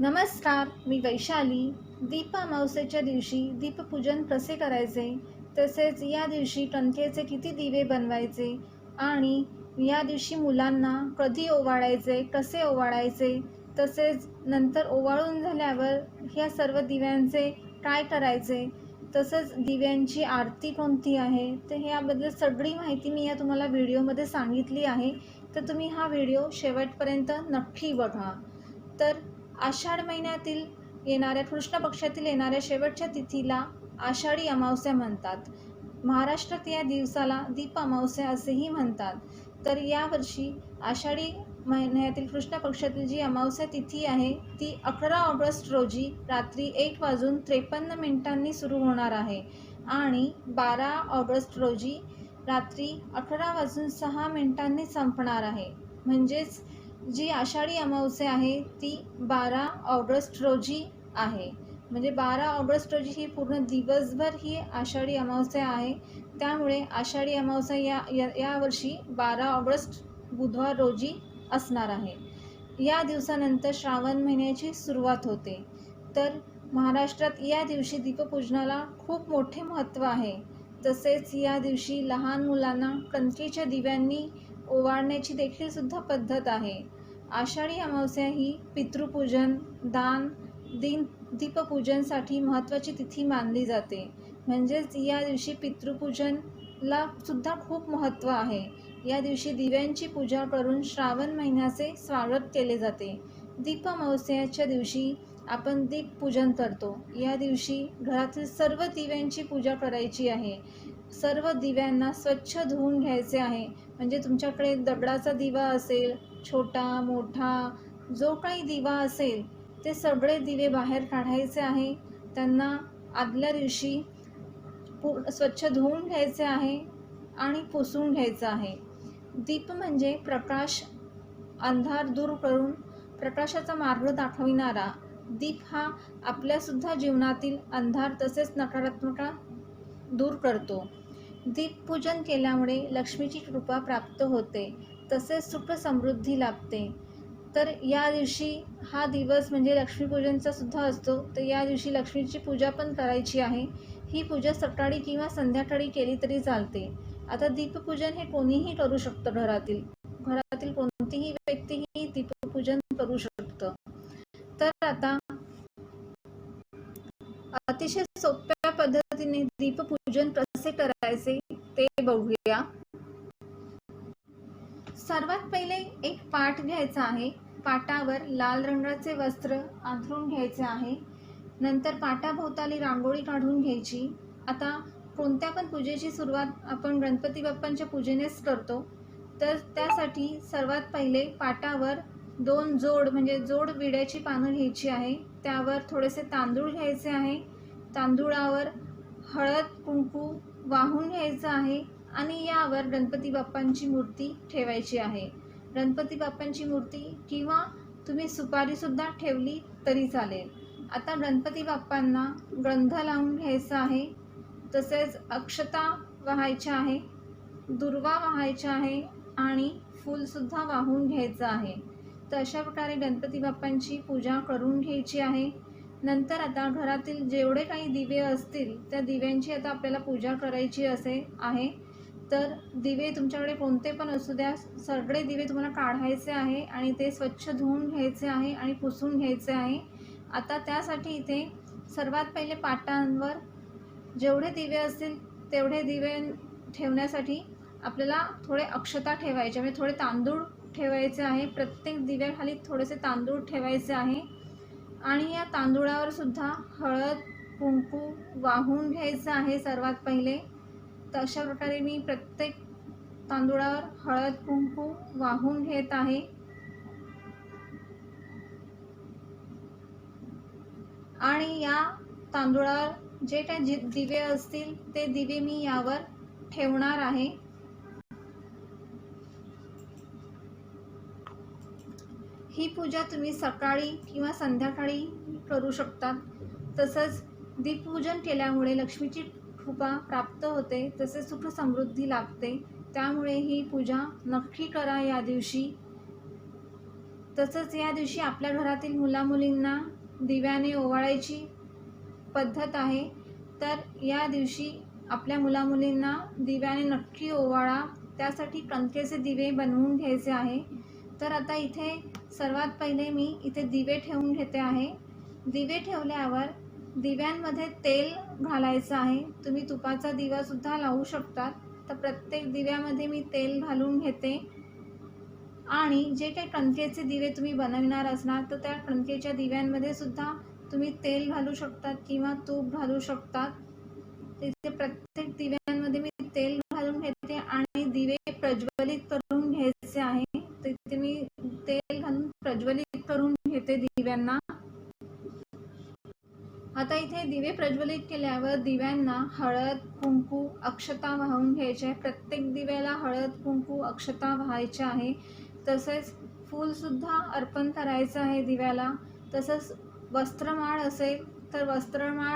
नमस्कार, मी वैशाली. दीप अमावस्येच्या दिवशी दीपपूजन कसे करायचे, तसेच या दिवशी टंकेचे किती दिवे बनवायचे आणि या दिवशी मुलांना कधी ओवाळायचे, कसे ओवाळायचे, तसेच नंतर ओवाळून झाल्यावर ह्या सर्व दिव्यांचे काय करायचे, तसंच दिव्यांची आरती कोणती आहे, तर ह्याबद्दल सगळी माहिती मी या तुम्हाला व्हिडिओमध्ये सांगितली आहे. तर तुम्ही हा व्हिडिओ शेवटपर्यंत नक्की बघा. तर आषाढ महिन्यातील येणाऱ्या कृष्ण पक्षातील येणाऱ्या शेवटच्या तिथीला आषाढी अमावस्या म्हणतात. महाराष्ट्रात या दिवसाला दीप अमावस्या असेही म्हणतात. तर यावर्षी आषाढी महिन्यातील कृष्ण पक्षातील जी अमावस्या तिथी आहे ती 11 ऑगस्ट रोजी रात्री 1:53 सुरू होणार आहे आणि 12 ऑगस्ट रोजी रात्री 11:06 संपणार आहे. म्हणजेच जी आषाढी अमावस्या आहे ती 12 ऑगस्ट रोजी आहे. म्हणजे 12 ऑगस्ट रोजी ही पूर्ण दिवसभर ही आषाढी अमावस्या आहे. त्यामुळे आषाढी अमावस्या यावर्षी 12 ऑगस्ट बुधवार रोजी असणार आहे. या दिवसानंतर श्रावण महिन्याची सुरुवात होते. तर महाराष्ट्रात या दिवशी दीपपूजनाला खूप मोठे महत्त्व आहे. तसेच या दिवशी लहान मुलांना कणकेच्या दिव्यांनी ओवाळण्याची देखील सुद्धा पद्धत आहे. आषाढी अमावस्या ही पितृपूजन, दान, दीपपूजनसाठी महत्त्वाची तिथी मानली जाते. म्हणजेच या दिवशी पितृपूजनला सुद्धा खूप महत्त्व आहे. या दिवशी दिव्यांची पूजा करून श्रावण महिन्याचे स्वागत केले जाते. दीप अमावस्येच्या दिवशी आपण दीपपूजन करतो. या दिवशी घरातील सर्व दिव्यांची पूजा करायची आहे. सर्व दिव्यांना स्वच्छ धुवून घ्यायचे आहे. म्हणजे तुमच्याकडे दगडाचा दिवा असेल, छोटा मोठा जो काही दिवा असेल ते सगळे दिवे बाहेर काढायचे आहे. त्यांना आदल्या दिवशी स्वच्छ धुवून घ्यायचे आहे आणि पुसून घ्यायचं आहे. दीप म्हणजे प्रकाश, अंधार दूर करून प्रकाशाचा मार्ग दाखविणारा. दीप हा आपल्यासुद्धा जीवनातील अंधार तसेच नकारात्मकता दूर करतो. दीपपूजन केल्यामुळे लक्ष्मीची कृपा प्राप्त होते, तसेच सुख समृद्धी लाभते. तर या दिवशी हा दिवस म्हणजे लक्ष्मीपूजनचा सुद्धा असतो. तर या दिवशी लक्ष्मीची पूजा पण करायची आहे. ही पूजा सकाळी किंवा संध्याकाळी केली तरी चालते. आता दीपपूजन हे कोणीही करू शकतं. घरातील कोणतीही व्यक्ती ही दीपपूजन करू शकतं. तर आता अतिशय सोप्या पद्धतीने दीपपूजन कसे करायचे ते बघूया. सर्वात पहिले एक पाट घ्यायचा आहे. पाटावर लाल रंगाचे वस्त्र अंथरून घ्यायचे आहे. नंतर पाटाभोवताली रांगोळी काढून घ्यायची. आता कोणत्या पण पूजेची सुरुवात आपण गणपती बाप्पांच्या पूजेनेच करतो. तर त्यासाठी सर्वात पहिले पाटावर 2 जोड विड्याची पानं घ्यायची आहे. त्यावर थोडेसे तांदूळ घ्यायचे आहे. तांदूळावर हळद कुंकू वाहून घ्यायचं आहे आणि यावर गणपती बाप्पांची मूर्ती ठेवायची आहे. गणपती बाप्पांची मूर्ती किंवा तुम्ही सुपारीसुद्धा ठेवली तरी चालेल. आता गणपती बाप्पांना गंध लावून घ्यायचा आहे. तसेच अक्षता वाहायच्या आहे, दुर्वा वाहायच्या आहे आणि फूलसुद्धा वाहून घ्यायचं आहे. तर अशा प्रकारे गणपती बाप्पांची पूजा करून घ्यायची आहे. नंतर आता घरातील जेवढे काही दिवे असतील त्या दिव्यांची आता आपल्याला पूजा करायची आहे. तर दिवे तुमच्याकडे कोणते पण असू द्या, सगळे दिवे तुम्हाला काढायचे आहे आणि ते स्वच्छ धुवून घ्यायचे आहे आणि पुसून घ्यायचे आहे. आता त्यासाठी इथे सर्वात पहिले पाटांवर जेवढे दिवे असतील तेवढे दिवे ठेवण्यासाठी आपल्याला थोडे अक्षता ठेवायचे, म्हणजे थोडे तांदूळ ठेवायचे आहे. प्रत्येक दिव्याखाली थोडेसे तांदूळ ठेवायचे आहे आणि या तांदूळावर सुद्धा हळद कुंकू वाहून घ्यायचं आहे सर्वात पहिले. तर अशा प्रकारे मी प्रत्येक तांदूळावर हळद कुंकू वाहून घेत आहे. आणि या तांदूळावर जे काही दिवे असतील ते दिवे मी यावर ठेवणार आहे. ही पूजा तुम्ही सकाळी किंवा संध्याकाळी करू शकता. तसंच दीपपूजन केल्यामुळे लक्ष्मीची कृपा प्राप्त होते, तसेच सुख समृद्धी लाभते. त्यामुळे ही पूजा नक्की करा या दिवशी. तसंच या दिवशी आपल्या घरातील मुलामुलींना दिव्याने ओवाळायची पद्धत आहे. तर या दिवशी आपल्या मुलामुलींना दिव्याने नक्की ओवाळा. त्यासाठी कणकेचे दिवे बनवून घ्यायचे आहे. तर आता इथे सर्वात पहिले मी इथे दिवे ठेवून घेते आहे. दिवे ठेवल्यावर दिव्यांमध्ये तेल घालायचं आहे. तुम्ही तुपाचा दिवासुद्धा लावू शकतात. तर प्रत्येक दिव्यामध्ये मी तेल घालून घेते आणि जे काही कणकेचे दिवे तुम्ही बनविणार असणार तर त्या कणकेच्या दिव्यांमध्ये सुद्धा तुम्ही तेल घालू शकतात किंवा तूप घालू शकतात. तिथे प्रत्येक दिव्यांमध्ये मी तेल घालून घेते आणि दिवे प्रज्वलित करून घ्यायचे आहे. तिथे मी तेल घालून प्रज्वलित करून घेते दिव्यांना. आता इथे दिवे प्रज्वलित केल्यावर दिव्यांना हळद, कुंकू, अक्षता वाहून घ्यायचे आहे. प्रत्येक दिव्याला हळद, कुंकू, अक्षता वाहायच्या आहे. तसेच फूलसुद्धा अर्पण करायचं आहे दिव्याला. तसंच वस्त्रमाळ असेल तर वस्त्रमाळ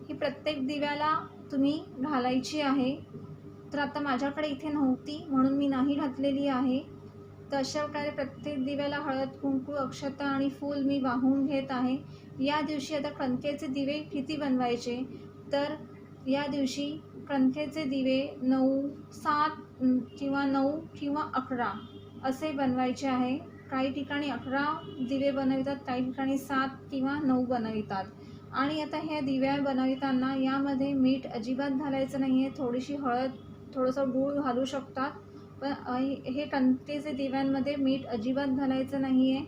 ही प्रत्येक दिव्याला तुम्ही घालायची आहे. तर आता माझ्याकडे इथे नव्हती म्हणून मी नाही घातलेली आहे. तर अशा प्रकारे प्रत्येक दिव्याला हळद, कुंकू, अक्षता आणि फूल मी वाहून घेत आहे. या दिवशी आता कणकेचे दिवे किती बनवायचे, तर या दिवशी कणकेचे दिवे 7 किंवा 9 किंवा 11 असे बनवायचे आहे. काही ठिकाणी 11 दिवे बनवितात, काही ठिकाणी 7 किंवा 9 बनवितात. आणि आता ह्या दिव्या बनविताना यामध्ये मीठ अजिबात घालायचं नाही आहे. थोडीशी हळद, थोडंसं गूळ घालू शकतात. पण हे कणकेचे दिव्यांमध्ये मीठ अजिबात घालायचं नाही आहे.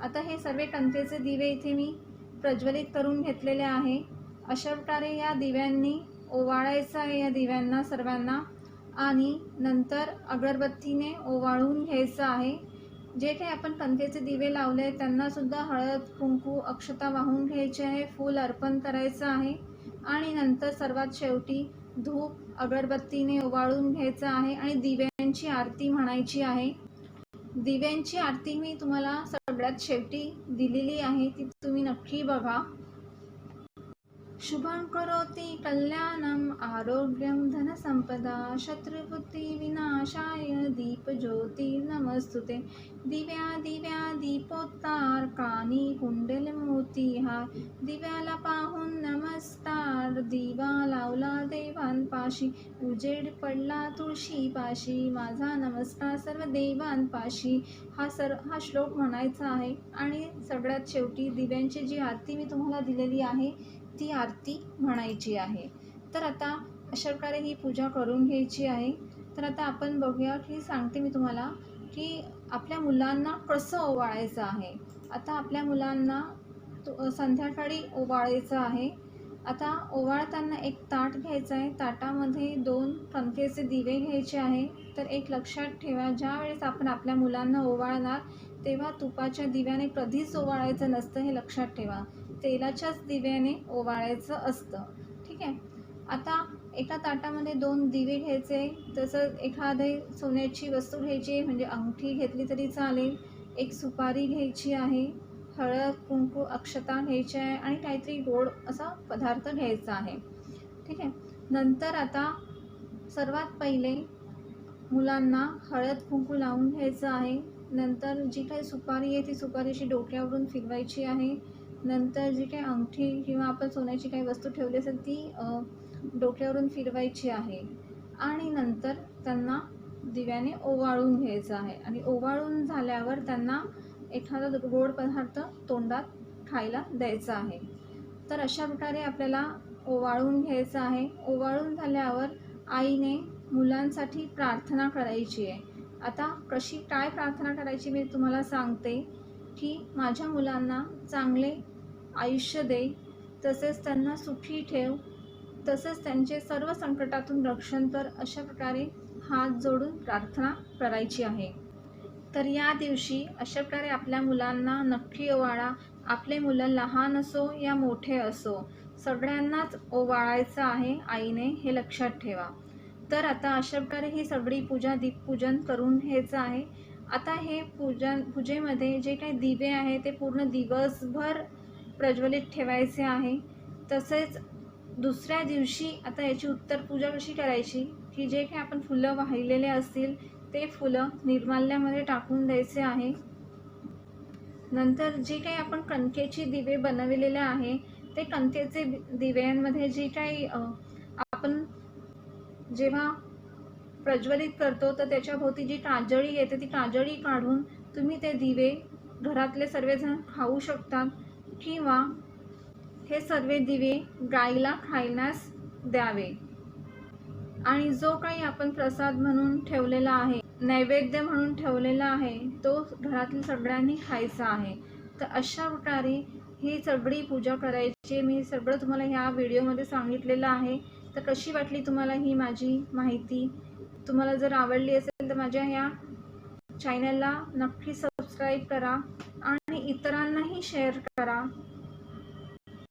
आता हे सर्व कणकेचे दिवे इथे मी प्रज्वलित करून घेतलेले आहे. अशा प्रकारे या दिव्यांनी ओवाळायचं आहे या दिव्यांना सर्वांना आणि नंतर अगरबत्तीने ओवाळून घ्यायचं आहे. जे काही आपण कणकेचे दिवे लावले त्यांनासुद्धा हळद, कुंकू, अक्षता वाहून घ्यायचे आहे. फूल अर्पण करायचं आहे आणि नंतर सर्वात शेवटी धूप अगरबत्तीने ओवाळून घ्यायचं आहे आणि दिव्यांची आरती म्हणायची आहे. दिव्यांची आरती मी तुम्हाला सगळ्यात शेवटी दिलेली आहे, ती तुम्ही नक्की बघा. शुभं करोति कल्याणं आरोग्यं धनसंपदा शत्रुबुद्धि विनाशाय दीपज्योतिर्नमस्तुते. दिव्या दिव्या दीपोत्तार कानी कुंडलमोतीहार. दिव्याला पाहून नमस्कार, दिवा लावला देवांपाशी. उजेड पडला तुळशीपाशी, माझा नमस्कार सर्व देवांपाशी. हा श्लोक म्हणायचा आहे आणि सगळ्यात शेवटी दिव्यांची जी आरती मी तुम्हाला दिलेली आहे ती आरती म्हणायची आहे. तर आता अशा प्रकारे ही पूजा करून घ्यायची आहे. तर आता आपण बघूया की सांगते मी तुम्हाला की आपल्या मुलांना कसं ओवाळायचं आहे. आता आपल्या मुलांना संध्याकाळी ओवाळायचं आहे. आता ओवाळताना एक ताट घ्यायचं आहे. ताटामध्ये 2 कणकेचे दिवे घ्यायचे आहे. तर एक लक्षात ठेवा, ज्या वेळेस आपण आपल्या मुलांना ओवाळणार तेव्हा तुपाच्या दिव्याने कधीच ओवाळायचं नसतं, हे लक्षात ठेवा. तेलाच्याच दिव्याने ओवाळायचं असतं. ठीक आहे. आता एका ताटामध्ये 2 दिवे घ्यायचे. तसंच एखादी सोन्याची वस्तू घ्यायची, म्हणजे अंगठी घेतली तरी चालेल. एक सुपारी घ्यायची आहे. हळद, कुंकू, अक्षता घ्यायची आहे आणि काहीतरी गोड असा पदार्थ घ्यायचा आहे. ठीक आहे. नंतर आता सर्वात पहिले मुलांना हळद, कुंकू लावून घ्यायचं आहे. नंतर जी काही सुपारी आहे ती सुपारीची डोक्यावरून फिरवायची आहे. नंतर जी काही अंगठी किंवा आपण सोन्याची काही वस्तू ठेवली असेल ती डोक्यावरून फिरवायची आहे आणि नंतर त्यांना दिव्याने ओवाळून घ्यायचं आहे. आणि ओवाळून झाल्यावर त्यांना एखादा गोड पदार्थ तोंडात खायला द्यायचा आहे. तर अशा प्रकारे आपल्याला ओवाळून घ्यायचं आहे. ओवाळून झाल्यावर आईने मुलांसाठी प्रार्थना करायची आहे. आता काय प्रार्थना करायची मी तुम्हाला सांगते की माझ्या मुलांना चांगले आयुष्य दे, तसेच त्यांना सुखी ठेव, तसेच त्यांचे सर्व संकटातून रक्षण कर. अशा प्रकारे हात जोडून प्रार्थना करायची आहे. तर या दिवशी अशा प्रकारे आपल्या मुलांना नक्की ओवाळा. आपले मुलं लहान असो या मोठे असो, सगळ्यांनाच ओवाळायचं आहे आईने, हे लक्षात ठेवा. तर आता अशा प्रकारे ही सगळी पूजा, दीपपूजन करून घ्यायचं आहे. आता हे पूजेमध्ये जे काही दिवे आहे ते पूर्ण दिवसभर प्रज्वलित ठेवायचे आहे. तसेच दुसऱ्या दिवशी आता याची उत्तर पूजा कशी करायची की जे काही आपण फुलं वाहिलेले असतील ते फुलं निर्माल्यामध्ये टाकून द्यायचे आहे. नंतर जे काही आपण कणकेचे दिवे बनविलेले आहे ते कणकेचे दिव्यांमध्ये जे काही आपण जेव्हा प्रज्वलित करतो तर त्याच्या भोवती जी काजळी येते ती काजळी काढून तुम्ही ते दिवे घरातले सर्वजण खाऊ शकतात किंवा हे सर्व दिवे गाईला खाण्यास द्यावे। आणि जो काही आपण प्रसाद म्हणून ठेवलेला आहे, नैवेद्य म्हणून ठेवलेला आहे, तो घरातील सगळ्यांनी खायचा आहे। तर अशा प्रकारे ही सगळी पूजा करायची। मी सगळं तुम्हाला ह्या व्हिडिओमध्ये सांगितलेलं आहे। तर कशी वाटली तुम्हाला ही माझी माहिती? तुम्हाला जर आवडली असेल तर माझ्या ह्या चॅनलला नक्की सबस्क्राईब करा आणि इतरांनाही शेअर करा।